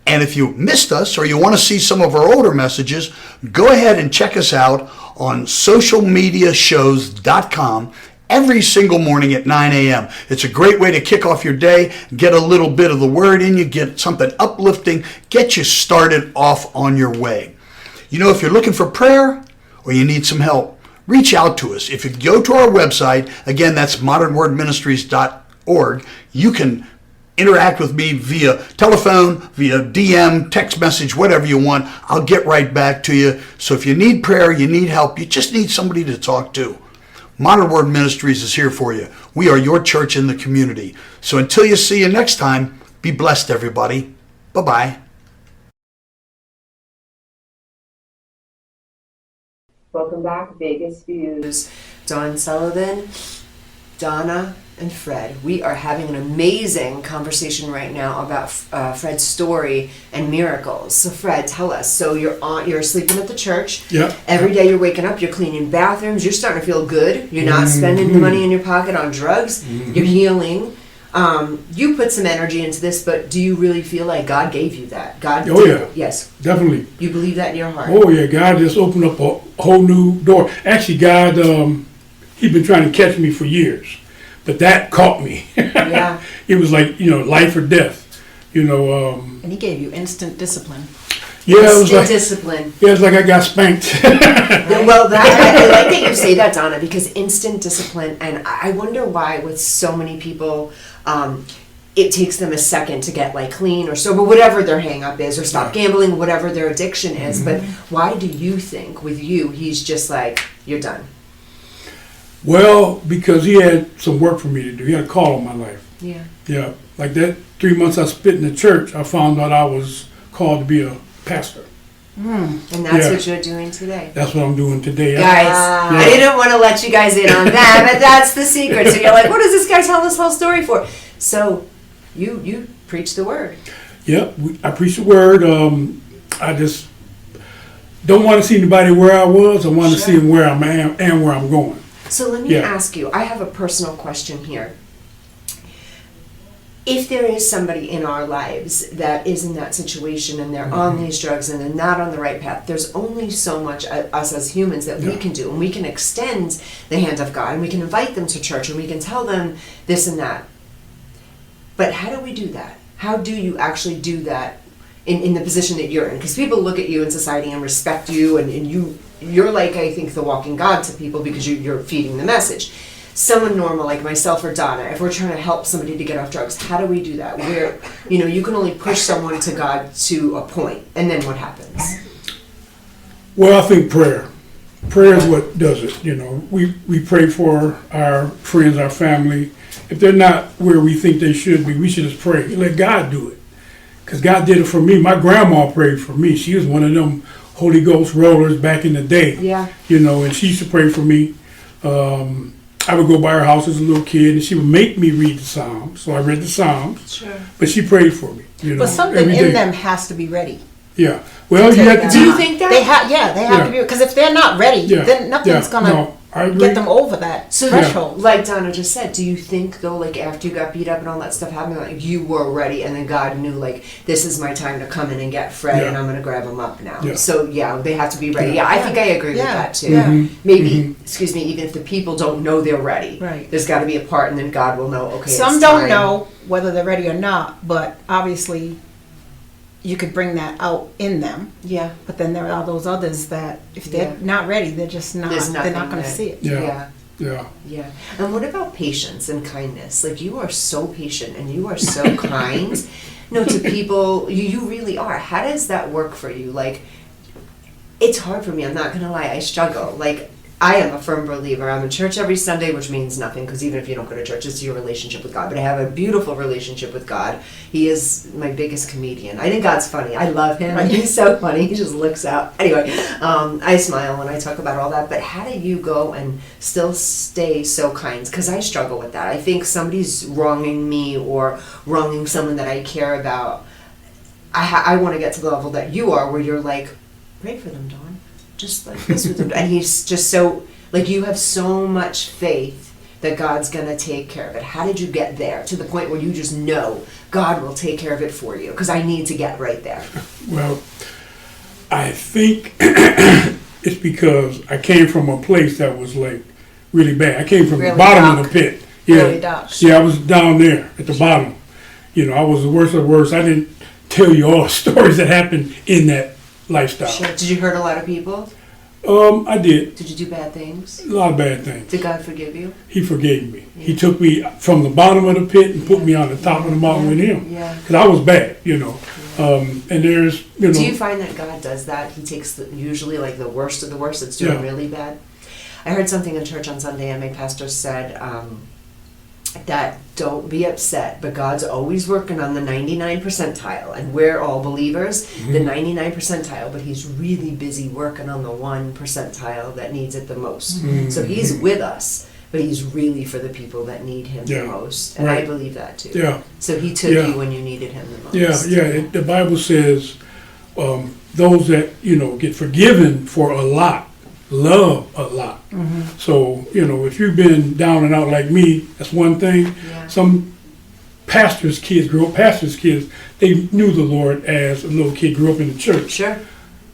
And if you missed us or you want to see some of our older messages, go ahead and check us out on socialmediashows.com every single morning at 9 a.m. It's a great way to kick off your day, get a little bit of the word in you, get something uplifting, get you started off on your way. If you're looking for prayer or you need some help, reach out to us. If you go to our website, again, that's modernwordministries.org, you can interact with me via telephone, via DM, text message, whatever you want. I'll get right back to you. So if you need prayer, you need help, you just need somebody to talk to, Modern Word Ministries is here for you. We are your church in the community. So until you see you next time, be blessed, everybody. Bye-bye. Welcome back, Vegas Views. Dawn Sullivan, Donna, and Fred. We are having an amazing conversation right now about Fred's story and miracles. So Fred, tell us. So you're sleeping at the church. Yeah. Every day you're waking up, you're cleaning bathrooms, you're starting to feel good. You're not spending the money in your pocket on drugs. You're healing. You put some energy into this, but do you really feel like God gave you that? God Oh, did. yeah. Yes. Definitely. You believe that in your heart? Oh, yeah. God just opened up a whole new door. Actually, God, he'd been trying to catch me for years. But that caught me. Yeah. It was like, life or death. And he gave you instant discipline. Yeah, it was Instant like, discipline. yeah, it's like I got spanked. Well, I like that you say that, Donna, because instant discipline, and I wonder why with so many people, it takes them a second to get like clean or sober, whatever their hang up is, or stop gambling, whatever their addiction is. But why do you think with you, he's just like, you're done? Well, because he had some work for me to do. He had a call on my life. Yeah. Yeah, like that 3 months I spent in the church, I found out I was called to be a pastor. And that's Yeah. what you're doing today. That's what I'm doing today. Guys, Wow. I didn't want to let you guys in on that, but that's the secret. So you're like, what does this guy tell this whole story for? So you preach the word. Yeah, I preach the word. I just don't want to see anybody where I was. I want to see them where I am and where I'm going. So let me Yeah. ask you, I have a personal question here. If there is somebody in our lives that is in that situation and they're on these drugs and they're not on the right path, there's only so much us as humans that we can do. And we can extend the hand of God and we can invite them to church and we can tell them this and that. But how do we do that? How do you actually do that in the position that you're in? Because people look at you in society and respect you and you're like, I think, the walking God to people because you're feeding the message. Someone normal like myself or Donna, if we're trying to help somebody to get off drugs, how do we do that? Where, you can only push someone to God to a point, and then what happens? Well, I think prayer. Prayer is what does it. We pray for our friends, our family. If they're not where we think they should be, we should just pray. Let God do it. Because God did it for me. My grandma prayed for me. She was one of them Holy Ghost rollers back in the day. Yeah. You know, and she used to pray for me. I would go by her house as a little kid, and she would make me read the Psalms. So I read the Psalms. Sure. But she prayed for me. You know, But something every day. in them has to be ready. Yeah. Well, you take have to that be. Do you think that? They have, they have Yeah. to be, because if they're not ready, Yeah. then nothing's Yeah. gonna No, I agree. get them over that So, threshold. like Donna just said, do you think though, like after you got beat up and all that stuff happened, like you were ready, and then God knew, like, this is my time to come in and get Fred, Yeah. and I'm gonna grab him up now. Yeah. So yeah, they have to be ready. Yeah. Yeah, I think I agree with Yeah. that too. Yeah. Maybe, excuse me, even if the people don't know they're ready, Right. there's got to be a part, and then God will know. Okay, Some it's don't time. know whether they're ready or not, but obviously you could bring that out in them. Yeah. But then there are those others that if they're Yeah. not ready, they're just not. There's They're nothing not going to that- see it. Yeah. Yeah. Yeah. Yeah. And what about patience and kindness? Like, you are so patient and you are so kind. No, to people, you really are. How does that work for you? Like, it's hard for me. I'm not gonna lie. I struggle. Like, I am a firm believer. I'm in church every Sunday, which means nothing, because even if you don't go to church, it's your relationship with God. But I have a beautiful relationship with God. He is my biggest comedian. I think God's funny. I love him. Right. He's so funny. He just looks out. Anyway, I smile when I talk about all that. But how do you go and still stay so kind? Because I struggle with that. I think somebody's wronging me or wronging someone that I care about. I want to get to the level that you are, where you're like, pray for them, Dawn. Just like this with them. And he's just so, like, you have so much faith that God's going to take care of it. How did you get there to the point where you just know God will take care of it for you? Because I need to get right there. Well, I think it's because I came from a place that was like really bad. I came from the Really bottom dark. of the pit. Yeah. Really dark. Yeah, I was down there at the bottom. You know, I was the worst of the worst. I didn't tell you all the stories that happened in that lifestyle. Sure. Did you hurt a lot of people? I did. Did you do bad things? A lot of bad things. Did God forgive you? He forgave me. He took me from the bottom of the pit and put me on the top of the mountain with him. Yeah. Because I was bad, you know. And there's, you know. Do you find that God does that? He takes usually like the worst of the worst that's doing Yeah. really bad? I heard something in church on Sunday, and my pastor said that don't be upset, but God's always working on the 99 percentile, and we're all believers, the 99 percentile, but he's really busy working on the 1 percentile that needs it the most. So he's with us, but he's really for the people that need him the Yeah. most. And I Right. believe that too. Yeah. So he took Yeah. you when you needed him the Yeah, most. yeah. The Bible says those that, you know, get forgiven for a lot, love a lot. So, you know, if you've been down and out like me, that's one thing. Yeah. Some pastors' kids grew up, pastors' kids, they knew the Lord as a little kid, grew up in the church. Sure.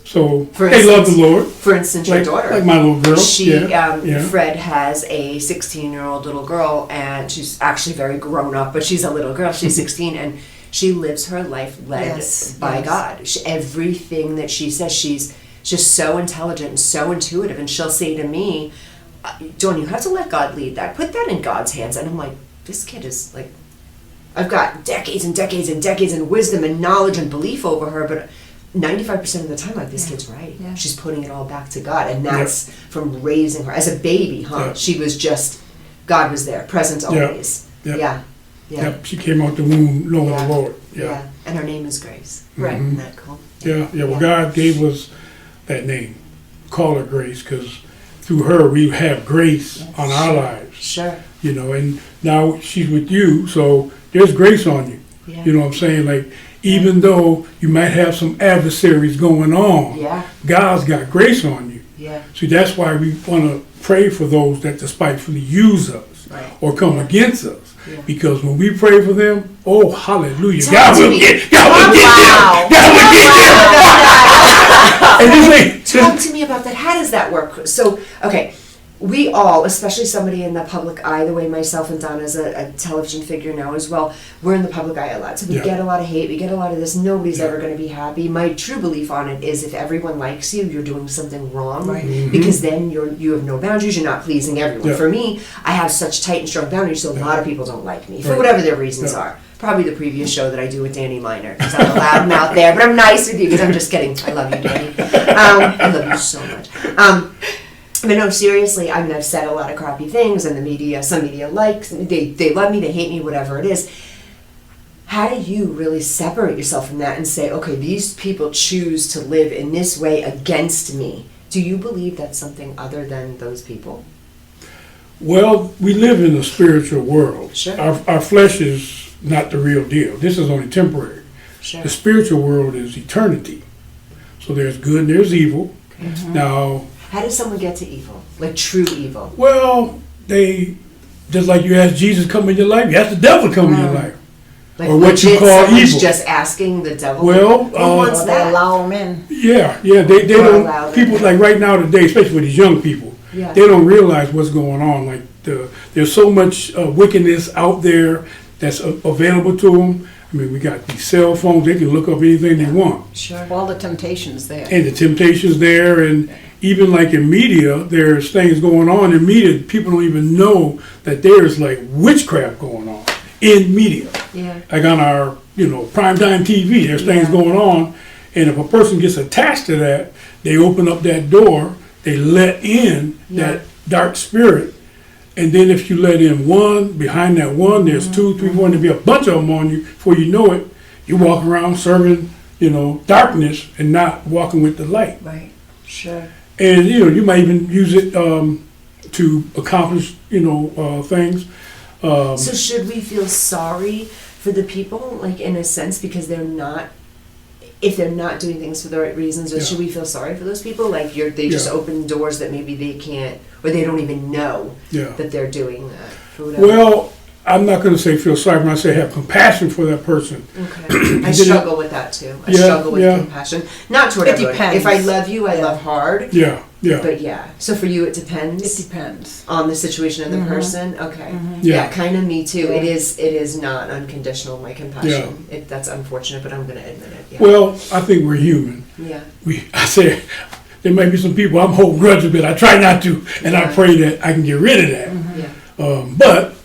So For they love instance- the Lord. For instance, your Like, daughter. like my little girl. She, yeah. Fred has a 16-year-old little girl, and she's actually very grown up, but she's a little girl. She's 16, and she lives her life led Yes, by yes. God. Everything that she says, she's just so intelligent and so intuitive, and she'll say to me, Dawn, you have to let God lead that. Put that in God's hands. And I'm like, this kid is like, I've got decades and decades and decades and wisdom and knowledge and belief over her, but 95% of the time, like, this kid's right. Yeah. She's putting it all back to God, and that's from raising her as a baby, huh? Yeah. She was just, God was there, present always. Yeah. Yeah. Yeah. Yep, she came out the womb knowing Yeah. the Lord. Yeah. Yeah. And her name is Grace. Right. Isn't that cool? Yeah. Well, God gave us that name. Call her Grace, because through her we have grace on our lives. Sure. You know, and now she's with you, so there's grace on you. Yeah. You know what I'm saying? Like, even though you might have some adversaries going on, Yeah. God's got grace on you. Yeah. See, that's why we want to pray for those that despitefully use us Right. or come against us. Yeah. Because when we pray for them, oh, hallelujah. Tell God it to will me. get them. God will get them. And this ain't, Talk to me about that. How does that work? So, okay, we all, especially somebody in the public eye, the way myself and Donna's a television figure now as well, we're in the public eye a lot. So we Yeah. get a lot of hate, we get a lot of this. Nobody's Yeah. ever going to be happy. My true belief on it is if everyone likes you, you're doing something wrong. Right. Because then you have no boundaries, you're not pleasing everyone. Yeah. For me, I have such tight and strong boundaries, so a lot of people don't like me, for Right. whatever their reasons Yeah. are. Probably the previous show that I do with Danny Miner, because I'm a loud mouth there, but I'm nice with you, because I'm just kidding. I love you, Danny. I love you so much. But no, seriously, I mean, I've said a lot of crappy things, and the media, some media likes, they love me, they hate me, whatever it is. how do you really separate yourself from that and say, okay, these people choose to live in this way against me? Do you believe that's something other than those people? Well, we live in a spiritual world. Sure. Our flesh is not the real deal. This is only temporary. Sure. The spiritual world is eternity. So there's good and there's evil. Now, How does someone get to evil? Like true evil? well, they, just like you ask Jesus come in your life, you ask the devil come in your life. Like Or what you legit call someone's evil. just asking the devil? Well, Who wants They that? allow them in. Yeah, they Or allow don't, them. people like right now today, especially with these young people, Yeah. they don't realize what's going on. Like there's so much wickedness out there that's available to them. I mean, we got these cell phones, they can look up anything they want. Sure. All the temptations there. And the temptation's there, and even like in media, there's things going on in media. People don't even know that there's like witchcraft going on in media. Yeah. Like on our, primetime TV, there's things Yeah. going on. And if a person gets attached to that, they open up that door, they let in that dark spirit. And then if you let in one, behind that one, there's 2, 3, 4, and there'll be a bunch of them on you. Before you know it, you walk around serving, darkness and not walking with the light. Right. Sure. And, you might even use it to accomplish, things. So should we feel sorry for the people, like in a sense, because if they're not doing things for the right reasons, or Yeah. should we feel sorry for those people? Like they just Yeah. open doors that maybe they can't, or they don't even know Yeah. that they're doing that. For whatever. Well, I'm not going to say feel sorry when I say have compassion for that person. Okay. I struggle with that too. I Yeah, struggle with yeah. compassion. Not toward It everyone. depends. If I love you, I Yeah. love hard. Yeah, yeah, But yeah. So for you, it depends. It depends. On the situation and the person. Okay. Yeah. Yeah, kind of me too. Yeah. It is not unconditional, my compassion. That's unfortunate, but I'm going to admit it. Yeah. Well, I think we're human. Yeah. I say there may be some people I'm holding grudges, but I try not to, and I Yeah. pray that I can get rid of that. Yeah. But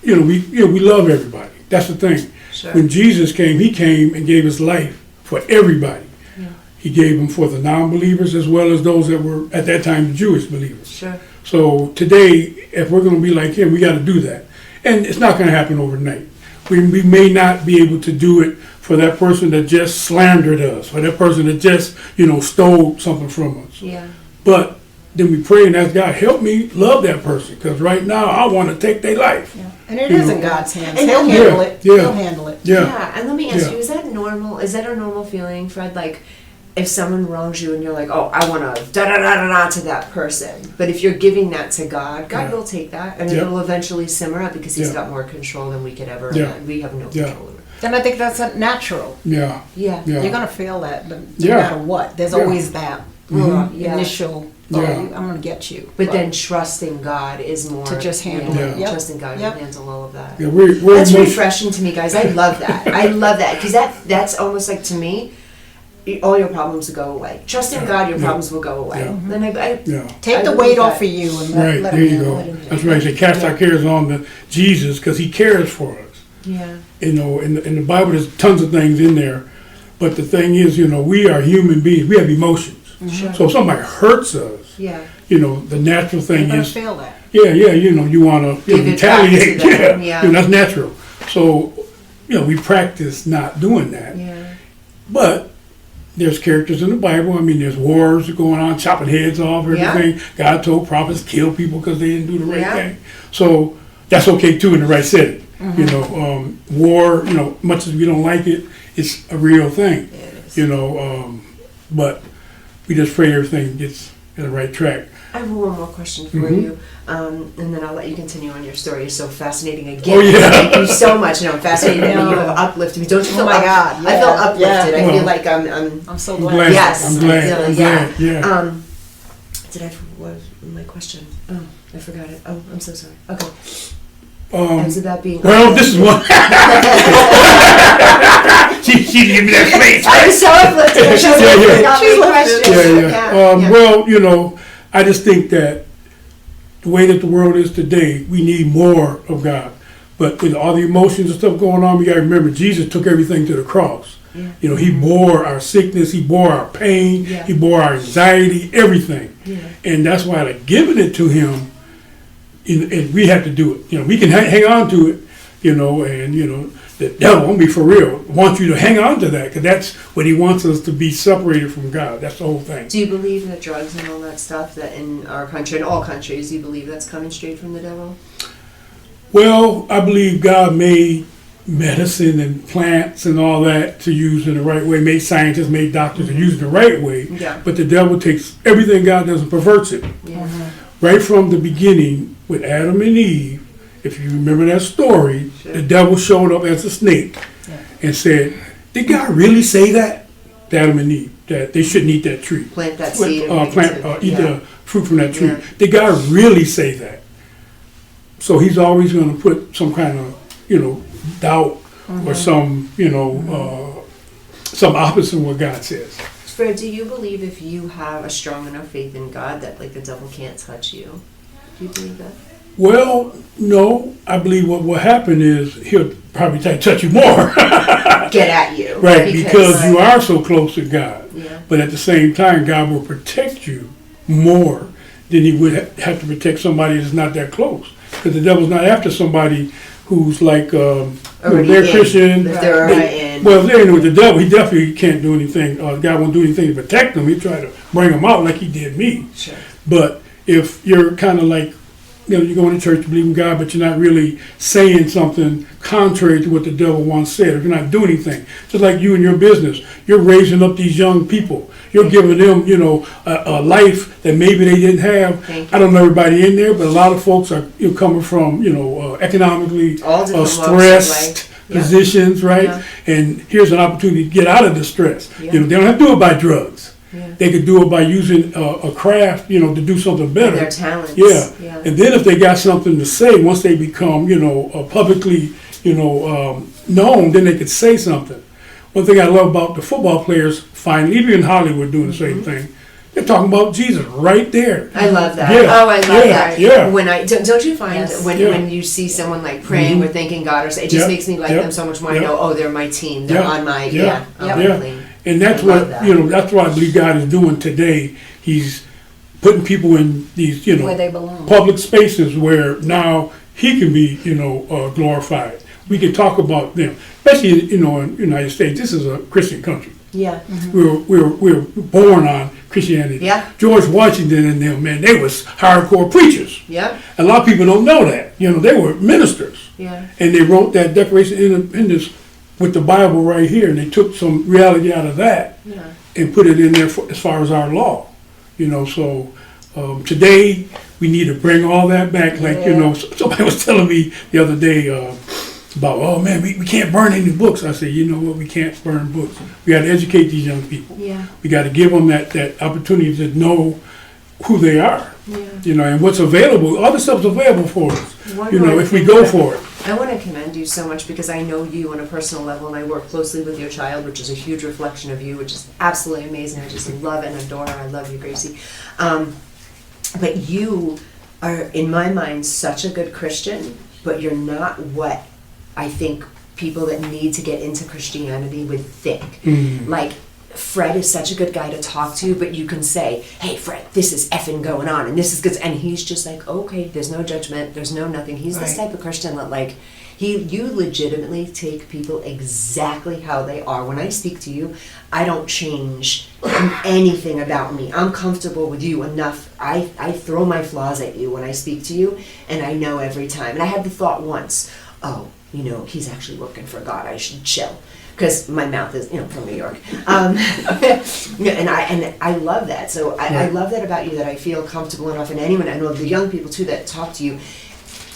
we love everybody. That's the thing. Sure. When Jesus came, he came and gave his life for everybody. Yeah. He gave them for the non-believers as well as those that were at that time the Jewish believers. Sure. So today, if we're going to be like him, we got to do that, and it's not going to happen overnight. We may not be able to do it for that person that just slandered us, for that person that just stole something from us. Yeah. But then we pray and ask God, help me love that person, because right now I want to take their life. And it is in God's hands. And He'll yeah, handle it. yeah. He'll handle it. Yeah. And let me ask Yeah. you, is that normal? Is that a normal feeling, Fred? Like, if someone wrongs you and you're like, oh, I want to da-da-da-da-da to that person. But if you're giving that to God, God Yeah. will take that, and Yeah. it'll eventually simmer up because He's Yeah. got more control than we could ever, Yeah. and we have no Yeah. control over it. Then I think that's natural. Yeah. Yeah. Yeah. You're going to feel that no Yeah. matter what. There's Yeah. always that Yeah. initial, Yeah. I'm going to get you. But then trusting God is more To just handle it. Yep. Trusting God Yep. to handle all of that. Yeah, we're That's emotion- refreshing to me, guys. I love that. I love that because that's almost like, to me, all your problems will go away. Trusting God, your Yeah. problems will go away. Yeah. Then I Yeah. Take I the believe weight that. off of you and Right, let there him you handle go. it. That's right. They cast our cares on to Jesus because he cares for us. Yeah. In the Bible, there's tons of things in there. But the thing is, we are human beings. We have emotions. Sure. So if somebody hurts us, Yeah. the natural You're thing going to is, feel that. yeah, you want to Give it back to retaliate. them, yeah. That's natural. So, we practice not doing that. Yeah. But there's characters in the Bible. I mean, there's wars going on, chopping heads off, everything. God told prophets kill people because they didn't do the right Yeah. thing. So that's okay too in the right setting. War, much as we don't like it, it's a real thing. It is. But we just pray everything gets in the right track. I have one more question for Mhm. you, and then I'll let you continue on your story. It's so fascinating again. Oh, yeah. Thank you so much. No, I'm fascinated. I know. You have uplifted me. Don't you Oh feel my God, I feel yeah, uplifted. yeah. I Well, feel like I'm I'm so I'm glad. glad. yes. I'm glad. I feel I'm it, glad. Yeah. Did what was my question? Oh, I forgot it. Oh, I'm so sorry. Okay. It Um, was about being. well, this is one. she gave me that face. I'm so uplifted. I just Yeah, yeah. forgot She's my uplifted. question. Yeah. Well, I just think that the way that the world is today, we need more of God. But with all the emotions and stuff going on, we got to remember Jesus took everything to the cross. Yeah. He bore our sickness, he bore our pain, Yeah. he bore our anxiety, everything. Yeah. And that's why, like, giving it to him, and we have to do it. We can hang on to it, and the devil, I'm gonna be for real, wants you to hang on to that, because that's what he wants us to be separated from God. That's the whole thing. Do you believe that drugs and all that stuff that in our country, in all countries, do you believe that's coming straight from the devil? Well, I believe God made medicine and plants and all that to use in the right way, made scientists, made doctors to use it the right way, Yeah. but the devil takes everything God does and perverts it. Yeah. Right from the beginning with Adam and Eve, if you remember that story, the devil showed up as a snake and said, did God really say that? To Adam and Eve, that they shouldn't eat that tree. Plant that seed. Eat the fruit from that tree. Yeah. Did God really say that? So he's always going to put some kind of, doubt or some, some opposite of what God says. Fred, do you believe if you have a strong enough faith in God that like the devil can't touch you? Do you believe that? Well, no. I believe what will happen is he'll probably try to touch you more. Get at you. Right, because you are so close to God. Yeah. But at the same time, God will protect you more than he would have to protect somebody that's not that close. Because the devil's not after somebody who's like, they're Christian. If they're already in. Well, if they're in with the devil, he definitely can't do anything. God won't do anything to protect them. He'll try to bring them out like he did me. Sure. But if you're kind of like, you're going to church, you believe in God, but you're not really saying something contrary to what the devil once said. If you're not doing anything, just like you in your business, you're raising up these young people. You're giving them, a life that maybe they didn't have. Thank I don't know everybody in there, but a lot of folks are coming from, economically All different walks of stressed life. Yeah. positions, right? Yeah. And here's an opportunity to get out of the stress. Yeah. They don't have to do it by drugs. Yeah. They could do it by using a craft, to do something better. Their talents. Yeah. Yeah. And then if they got something to say, once they become, publicly, known, then they could say something. One thing I love about the football players, finally, even in Hollywood doing the same thing, they're talking about Jesus right there. I love that. Yeah. Oh, I love that. Yeah. When don't you find Yes. when you see someone like praying or thanking God, or it just Yeah. makes me like Yeah. them so much more. I Yeah. know, oh, they're my team. They're Yeah. on my Yeah. really. And that's I love what, that. that's what I believe God is doing today. He's putting people in these, Where they belong. public spaces where now he can be, glorified. We can talk about them, especially, in the United States. This is a Christian country. Yeah. We're born on Christianity. Yeah. George Washington and them, man, they was hardcore preachers. Yep. A lot of people don't know that. They were ministers. Yeah. And they wrote that Declaration of Independence with the Bible right here, and they took some reality out of that Yeah. and put it in there as far as our law. So today we need to bring all that back. Like, somebody was telling me the other day about, oh man, we can't burn any books. I said, you know what, we can't burn books. We got to educate these young people. Yeah. We got to give them that opportunity to know who they are. Yeah. And what's available. All the stuff's available for us. One more if we thing go that- for it. I want to commend you so much because I know you on a personal level and I work closely with your child, which is a huge reflection of you, which is absolutely amazing. I just love and adore her. I love you, Gracie. But you are, in my mind, such a good Christian, but you're not what I think people that need to get into Christianity would think. Like, Fred is such a good guy to talk to, but you can say, hey, Fred, this is effing going on, and this is good. And he's just like, okay, there's no judgment, there's no nothing. He's this type of Christian that, like, you legitimately take people exactly how they are. When I speak to you, I don't change anything about me. I'm comfortable with you enough. I throw my flaws at you when I speak to you, and I know every time. And I had the thought once, oh, he's actually working for God. I should chill. Because my mouth is, from New York. And I love that. So I love that about you, that I feel comfortable enough, and anyone, I know the young people too that talk to you,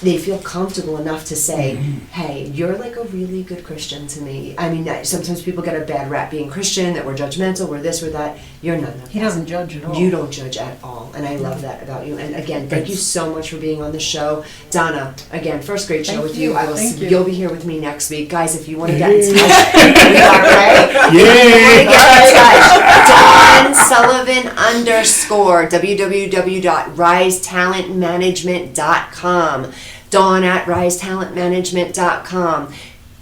they feel comfortable enough to say, hey, you're like a really good Christian to me. I mean, sometimes people get a bad rap being Christian, that we're judgmental, we're this, we're that. You're none of that. He doesn't judge at all. You don't judge at all, and I love that about you. And again, thank you so much for being on the show. Donna, again, first great show with you. I will. You'll be here with me next week. Guys, if you want to get in touch, we got right? Yeah. Dawn Sullivan _ www.risetalentmanagement.com. Dawn at risetalentmanagement.com.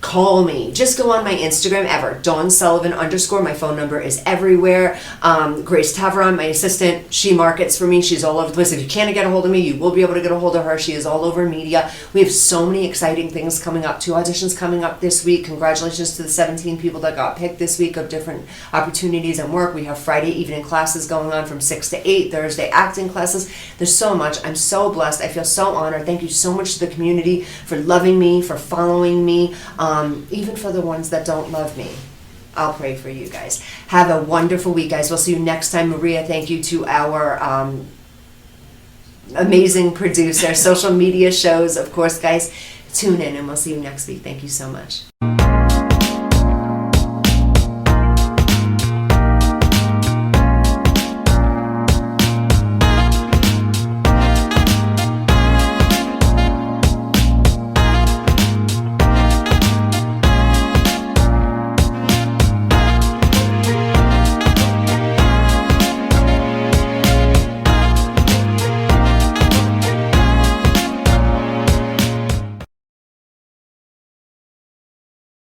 call me. Just go on my Instagram ever, Dawn Sullivan _ my phone number is everywhere. Grace Tabron, my assistant, she markets for me. She's all over the place. If you can't get a hold of me, you will be able to get a hold of her. She is all over media. We have so many exciting things coming up. 2 auditions coming up this week. Congratulations to the 17 people that got picked this week of different opportunities and work. We have Friday evening classes going on from 6 to 8, Thursday acting classes. There's so much. I'm so blessed. I feel so honored. Thank you so much to the community for loving me, for following me. Even for the ones that don't love me, I'll pray for you guys. Have a wonderful week, guys. We'll see you next time. Maria, thank you to our amazing producer, social media shows. Of course, guys, tune in and we'll see you next week. Thank you so much.